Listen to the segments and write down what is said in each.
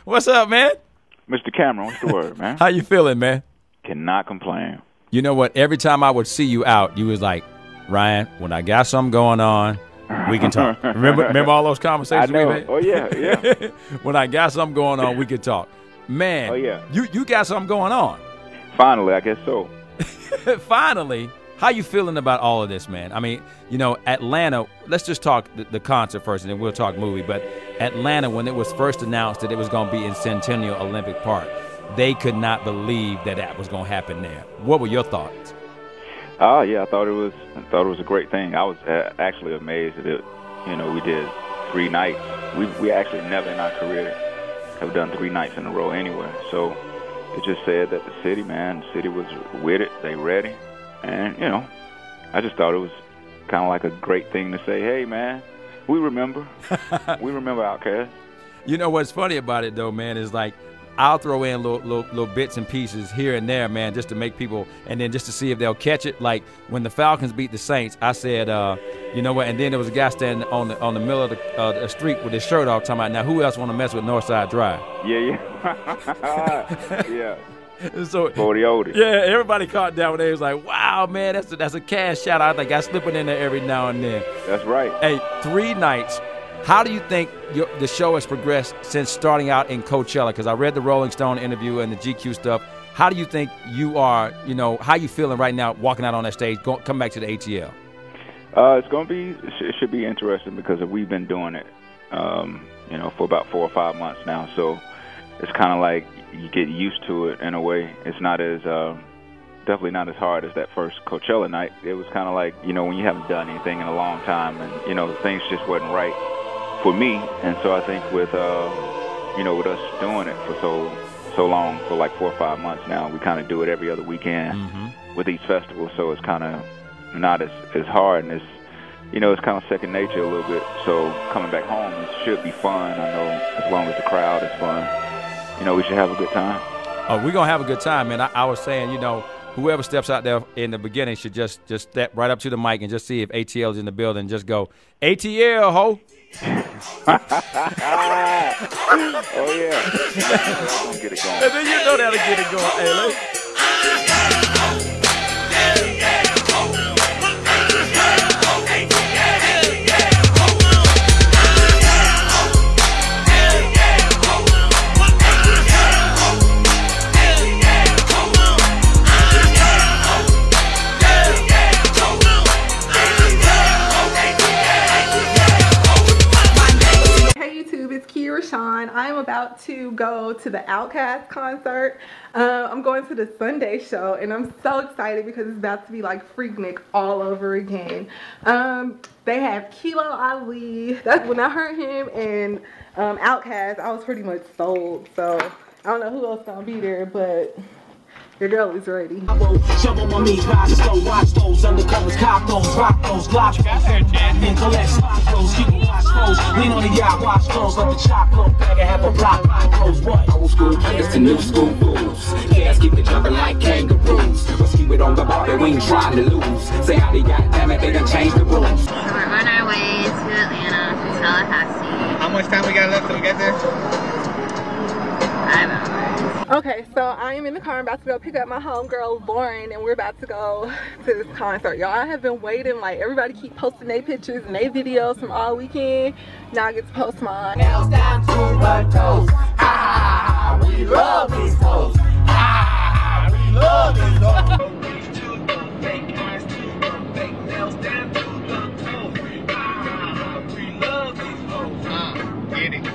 What's up, man? Mr. Cameron, what's the word, man? How you feeling, man? Cannot complain. You know what? Every time I would see you out, you was like, Ryan, when I got something going on, we can talk. Remember all those conversations I know. we had? Oh, yeah. When I got something going on, we could talk. Man, oh, yeah. you got something going on. Finally, I guess so. Finally. How you feeling about all of this, man? I mean, you know, Atlanta, let's just talk the concert first, and then we'll talk movie. But Atlanta, when it was first announced that it was going to be in Centennial Olympic Park, they could not believe that was going to happen there. What were your thoughts? Yeah, I thought it was a great thing. I was actually amazed that we did 3 nights. We actually never in our career have done 3 nights in a row anywhere. So it just said that the city was with it. They ready. And, I just thought it was kind of like a great thing to say, hey, man, we remember. We remember Outkast. You know what's funny about it, though, man, is like I'll throw in little bits and pieces here and there, man, just to make people, and then just to see if they'll catch it. Like when the Falcons beat the Saints, I said, you know what, and then there was a guy standing on the middle of the street with his shirt off talking about, now who else want to mess with Northside Drive? Yeah. Yeah. So, yeah, everybody caught that when they was like, wow, man, that's a cash shout out. I think I slip it in there every now and then. That's right. Hey, 3 nights. How do you think the show has progressed since starting out in Coachella? Because I read the Rolling Stone interview and the GQ stuff. How do you think you are, how you feeling right now walking out on that stage, come back to the ATL? It should be interesting because we've been doing it, for about 4 or 5 months now. So it's kind of like you get used to it in a way. It's not as, definitely not as hard as that first Coachella night. It was kind of like, when you haven't done anything in a long time and, things just wasn't right for me. And so I think with us doing it for so long, for like 4 or 5 months now, we kind of do it every other weekend with these festivals. So it's kind of not as hard, and it's kind of second nature a little bit. So coming back home, it should be fun. I know as long as the crowd is fun, we should have a good time. Oh, we're going to have a good time, man. I was saying, whoever steps out there in the beginning should just step right up to the mic and just see if ATL is in the building and just go, ATL, ho. Oh, yeah. Get it going. And then that'll get it going. Hey, I'm about to go to the Outkast concert. I'm going to the Sunday show, and I'm so excited because it's about to be like Freaknik all over again. They have Kilo Ali. That's when I heard him, and Outkast, I was pretty much sold. So I don't know who else gonna be there, but your girl is ready. Jump on my knees, rise slow, watch those undercovers, cop those, rock those, glotch and collect spot those, keep them watch close, lean on the yacht, watch close, let the chop go, bag and have a block, close what? Old school players to new school fools, cats keep it jumping like kangaroos, let's keep it on the bar, we ain't trying to lose, say how they got, damn it, they done changed the rules. So we're on our way to Atlanta from Tallahassee. How much time we got left till we get there? 5 hours. Okay, so I am in the car. I'm about to go pick up my homegirl Lauren, and we're about to go to this concert. Y'all, I have been waiting. Like, everybody keep posting their pictures and their videos from all weekend. Now I get to post mine. Nails down to her toes. Ah, we love these toes. Ah, we love these toes. Get it.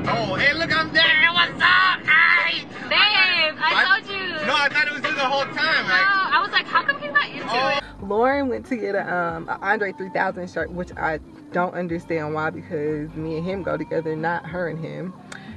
Oh, hey, look, I'm there. What's up? Hey! Babe, I told you. No, I thought it was you the whole time. No, I was like, how come he's not into it? Lauren went to get a Andre 3000 shirt, which I don't understand why, because me and him go together, not her and him.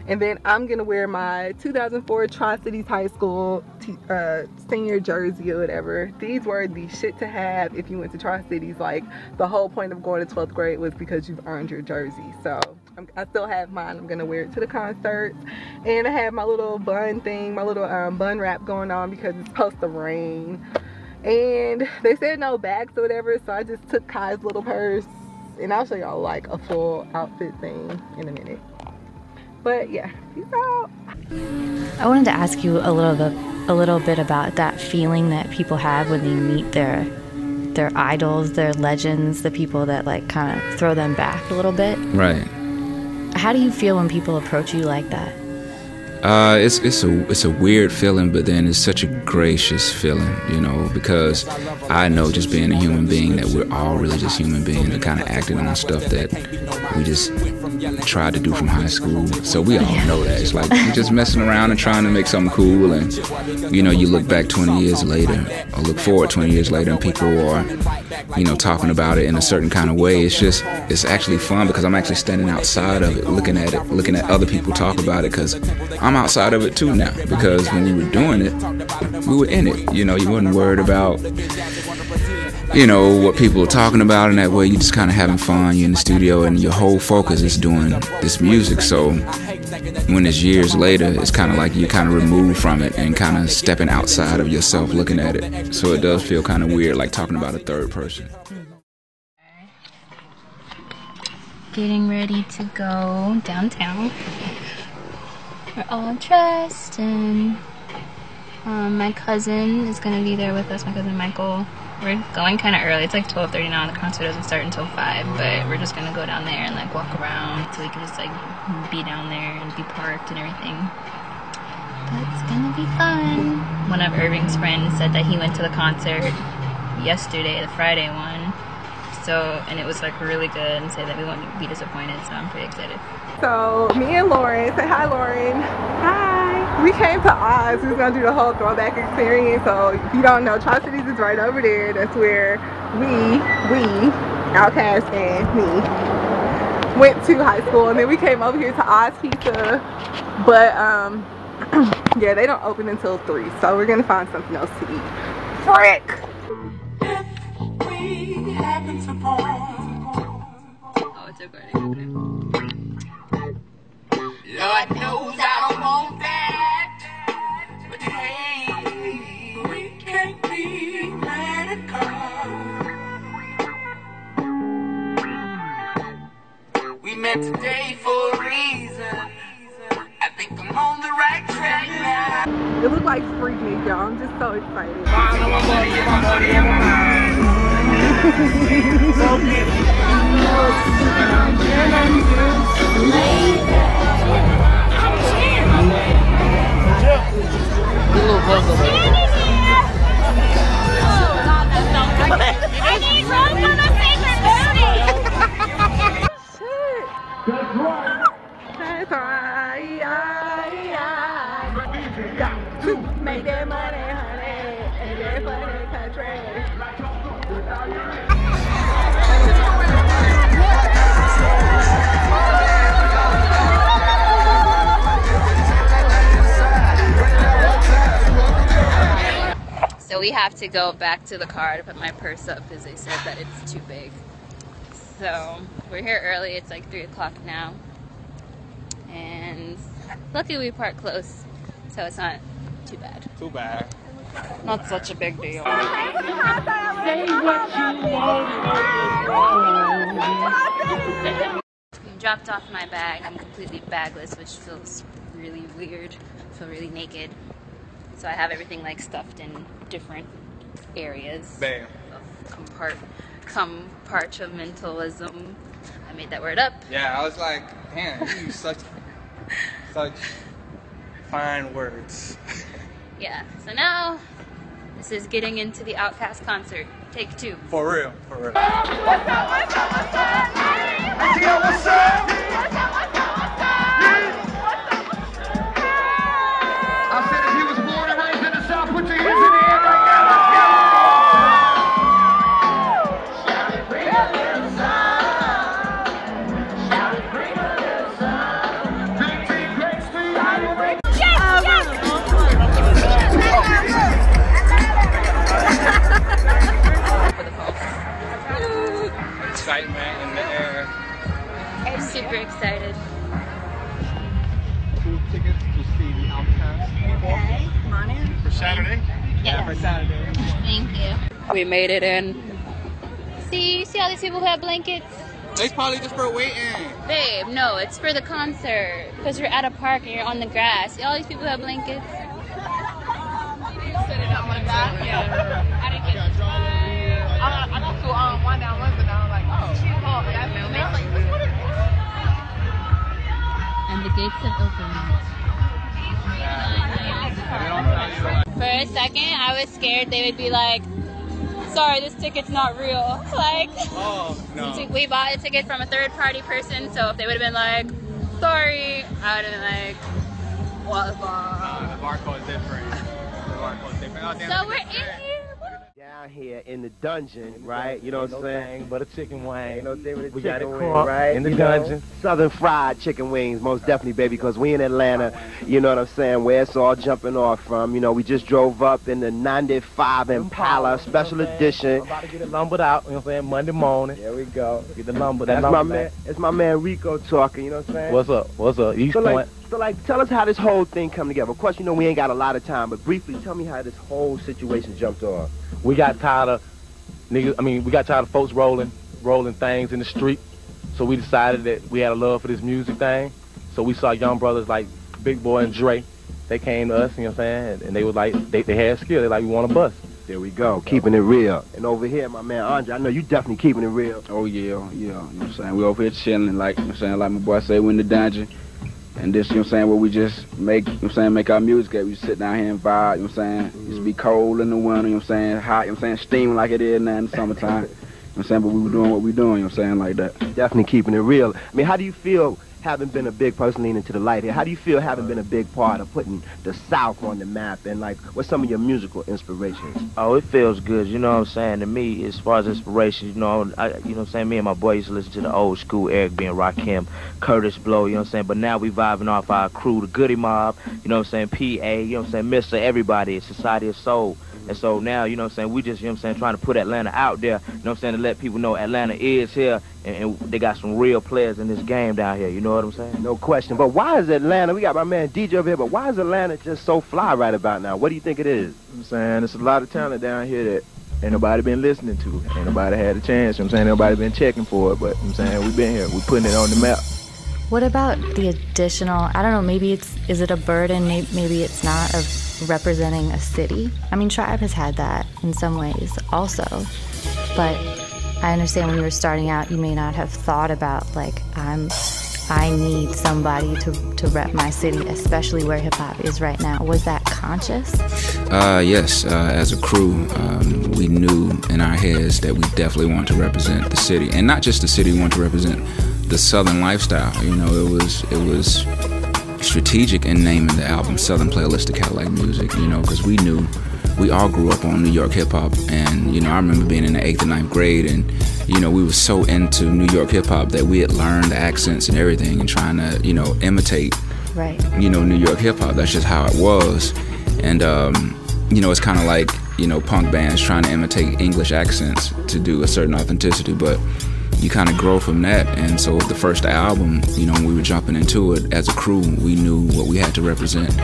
And then I'm gonna wear my 2004 Tri-Cities High School senior jersey or whatever. These were the shit to have if you went to Tri-Cities. Like, the whole point of going to 12th grade was because you've earned your jersey. So I still have mine. I'm gonna wear it to the concert. And I have my little bun thing, my little bun wrap going on because it's supposed to rain. And they said no bags or whatever, so I just took Kai's little purse. And I'll show y'all like a full outfit thing in a minute. But yeah, peace out. I wanted to ask you a little bit about that feeling that people have when they meet their idols, their legends, the people that like kind of throw them back a little bit. Right. How do you feel when people approach you like that? It's a weird feeling, but then it's such a gracious feeling, you know, because I know just being a human being that we're all really just human beings and kind of acting on stuff that we just tried to do from high school. So we all know that. It's like we're just messing around and trying to make something cool, and you know, you look back 20 years later or look forward 20 years later and people are, you know, talking about it in a certain kind of way. It's actually fun because I'm actually standing outside of it, looking at other people talk about it, because I'm outside of it too now, because when we were doing it, we were in it. You know, you wasn't worried about, you know, what people are talking about in that way. You just kind of having fun. You're in the studio and your whole focus is doing this music. So when it's years later, it's kind of like you're kind of removed from it and kind of stepping outside of yourself looking at it. So it does feel kind of weird, like talking about a third person. Getting ready to go downtown. We're all dressed, and my cousin is gonna be there with us, my cousin Michael. We're going kind of early. It's like 12:30 now, and the concert doesn't start until 5, but we're just gonna go down there and like walk around so we can just like be down there and be parked and everything. But it's gonna be fun. One of Irving's friends said that he went to the concert yesterday, the Friday one. So, and it was like really good, and said that we won't be disappointed, so I'm pretty excited. So me and Lauren, say hi Lauren. Hi. We came to Oz. We was gonna do the whole throwback experience. So if you don't know, Tri-Cities is right over there. That's where we, Outkast and me, went to high school, and then we came over here to Oz Pizza. But yeah, they don't open until 3, so we're gonna find something else to eat. Frick! Oh, it's recording. Lord knows I don't want that, but hey, we can't be mad at God. We met today for a reason. I think I'm on the right track now. It looked like Freak Meat, y'all. I'm just so excited. That's right. Got to make that money, honey, and that's for the country. So we have to go back to the car to put my purse up because they said that it's too big. So we're here early. It's like 3 o'clock now. And luckily we parked close, so it's not too bad. Too bad. Not such a big deal. Dropped off my bag. I'm completely bagless, which feels really weird. I feel really naked. So I have everything like stuffed in different areas. Bam. Of compartmentalism. I made that word up. Yeah, I was like, damn, you use such fine words. Yeah, so now this is getting into the Outkast concert. Take 2. For real, for real. What's up, what's up, what's up? Hey! Yo, what's up? What's up, what's up, what's up? I said if you was born and raised in the South, put your hands in the air right now. Let's go. Shout it, bring a little sun. Shout it, bring a little sun. Big T, Great Street, I will bring. Excitement in the air. I'm super excited. 2 tickets to see the Outkast. Okay, come on in. For Saturday? Yeah. For Saturday. Thank you. We made it in. See all these people who have blankets? It's probably just for waiting. Babe, no, it's for the concert. Because you're at a park and you're on the grass. All these people have blankets. Set it up like that? Yeah. I didn't get it. I got to one down once and I was like, oh, yeah, I was like, what is this? And the gates have opened. For a second, I was scared they would be like, sorry, this ticket's not real. Like, oh, no. We bought a ticket from a third-party person, so if they would have been like, sorry, I would have been like, what the fuck? The barcode's different. The barcode's different. Oh, damn, so we're in here. Down here in the dungeon, right? You know what I'm saying? But a chicken wing. No thing with a We got chicken it wing, caught right? in the dungeon. Southern fried chicken wings, most definitely, baby, because we in Atlanta, you know what I'm saying, where it's all jumping off from. You know, we just drove up in the 95 Impala special edition. I'm about to get it lumbered out, you know what I'm saying, Monday morning. There we go. Get the lumber. That's my man. It's my man Rico talking, you know what I'm saying? What's up? What's up? East Point. So, tell us how this whole thing come together. Of course, you know we ain't got a lot of time, but briefly, tell me how this whole situation jumped off. We got tired of niggas. I mean, we got tired of folks rolling things in the street. So we decided that we had a love for this music thing. So we saw young brothers like Big Boy and Dre. They came to us, you know what I'm saying, and they was like, they had skill. They like, we want to bust. There we go, keeping it real. And over here, my man Andre, I know you definitely keeping it real. Oh yeah, you know what I'm saying? We over here chilling, like, you know what I'm saying, like my boy said, we in the dungeon. And this, you know what I'm saying, where we just make, you know what I'm saying, make our music at. We just sit down here and vibe, you know what I'm saying? Used to be cold in the winter, you know what I'm saying, hot, you know what I'm saying, steaming like it is now in the summertime. You know what I'm saying, but we were doing what we doing, you know what I'm saying, like that. Definitely keeping it real. I mean, how do you feel having been a big person leaning to the light here? How do you feel having been a big part of putting the South on the map? And like, what's some of your musical inspirations? Oh, it feels good, you know what I'm saying? To me, as far as inspiration, you know what I'm saying, me and my boy used to listen to the old school, Eric B. and Rakim, Curtis Blow, you know what I'm saying? But now we vibing off our crew, the Goody Mob, you know what I'm saying, PA, you know what I'm saying, Mr. Everybody, Society of Soul. And so now, you know what I'm saying, we just, you know what I'm saying, trying to put Atlanta out there, you know what I'm saying, to let people know Atlanta is here, and they got some real players in this game down here, you know what I'm saying? No question. But why is Atlanta, we got my man DJ over here, but why is Atlanta just so fly right about now? What do you think it is? I'm saying, there's a lot of talent down here that ain't nobody been listening to. Ain't nobody had a chance, you know what I'm saying, nobody been checking for it, but you know what I'm saying, we been here, we putting it on the map. What about the additional, I don't know, maybe is it a burden, maybe it's not, of representing a city? I mean, Tribe has had that in some ways also, but I understand when you were starting out, you may not have thought about, like, I need somebody to rep my city, especially where hip-hop is right now. Was that conscious? Yes, as a crew, we knew in our heads that we definitely want to represent the city, and not just the city, we want to represent the Southern lifestyle. You know, it was strategic in naming the album Southern Playlist of Cadillac Music, you know, because we knew we all grew up on New York hip-hop, and, you know, I remember being in the 8th and 9th grade, and, you know, we were so into New York hip-hop that we had learned the accents and everything and trying to, you know, imitate, right, you know, New York hip-hop. That's just how it was. And, you know, it's kind of like, you know, punk bands trying to imitate English accents to do a certain authenticity, but you kind of grow from that. And so the first album, you know, when we were jumping into it as a crew, we knew what we had to represent.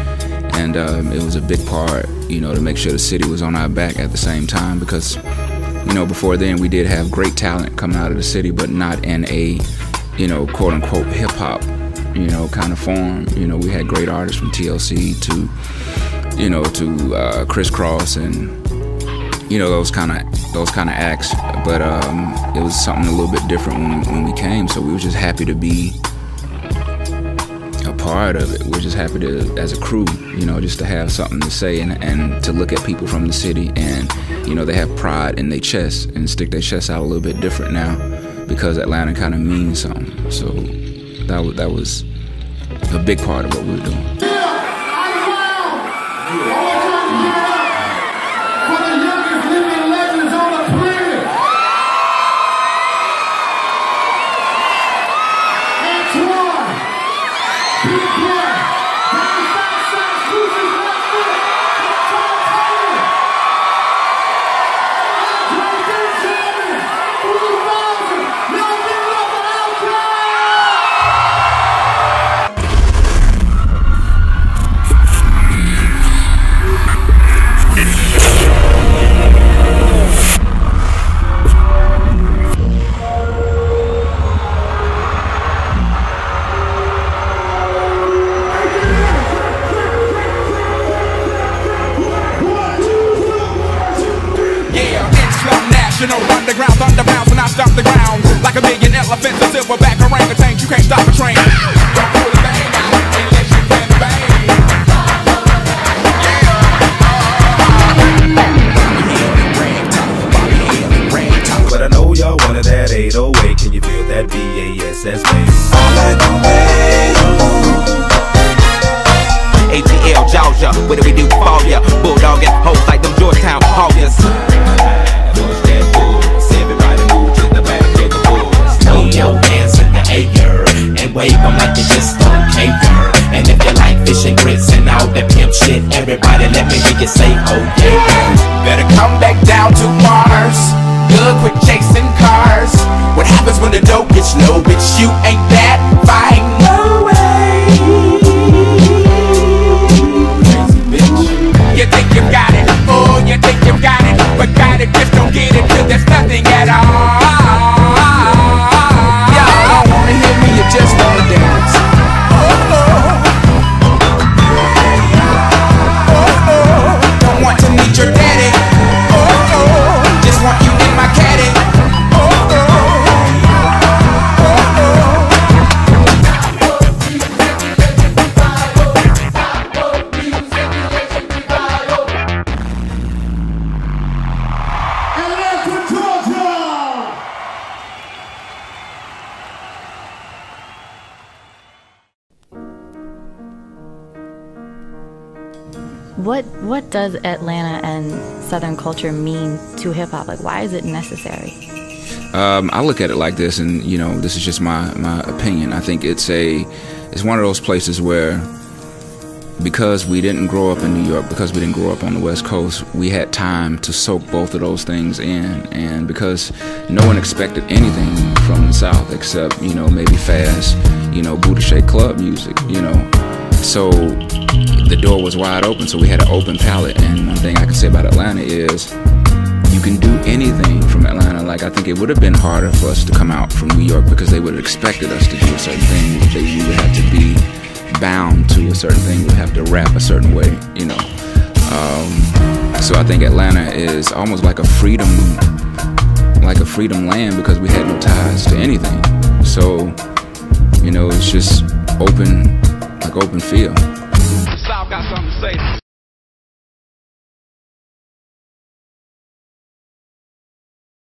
And it was a big part, you know, to make sure the city was on our back at the same time, because, you know, before then we did have great talent coming out of the city, but not in a, you know, quote unquote hip hop, you know, kind of form. You know, we had great artists from TLC to, you know, to Criss Cross and, you know, those kind of acts. But it was something a little bit different when we came. So we were just happy to be a part of it. We're just happy to, as a crew, you know, just to have something to say and to look at people from the city, and, you know, they have pride in their chest and stick their chest out a little bit different now because Atlanta kind of means something. So that was a big part of what we were doing. a fence, a silverback orangutan, you can't stop a train. Don't pull the thing out unless you can bang. But I know y'all wanted that 808. Can you feel that BASS bass? All I know, ATL Georgia, what do we do for ya? Bulldog and hoes like them Georgetown Hoyas. Everybody move to the back of the boys. Throw your hands in the air and wave them like you just don't care. And if you like fish and grits and all that pimp shit, everybody let me hear you say, oh yeah. Better come back down to Mars. Good, quit chasing cars. What happens when the dope gets low? Bitch, you ain't that fine. No way. You think you got it, oh, you think you got it, but got it, just don't get it till there's nothing at all. Y'all don't wanna hear me, you just wanna dance. Don't want to meet your daddy. Just want you in my caddy. What does Atlanta and Southern culture mean to hip hop? Like, why is it necessary? I look at it like this, and you know, this is just my opinion. I think it's one of those places where, because we didn't grow up in New York, because we didn't grow up on the West Coast, we had time to soak both of those things in, and because no one expected anything from the South except, you know, maybe fast, you know, booty shake club music, you know. So the door was wide open, so we had an open palette. And one thing I can say about Atlanta is you can do anything from Atlanta. Like, I think it would have been harder for us to come out from New York because they would have expected us to do a certain thing. We would have to be bound to a certain thing. We would have to rap a certain way, you know. So I think Atlanta is almost like a freedom land because we had no ties to anything. So, you know, it's just open field.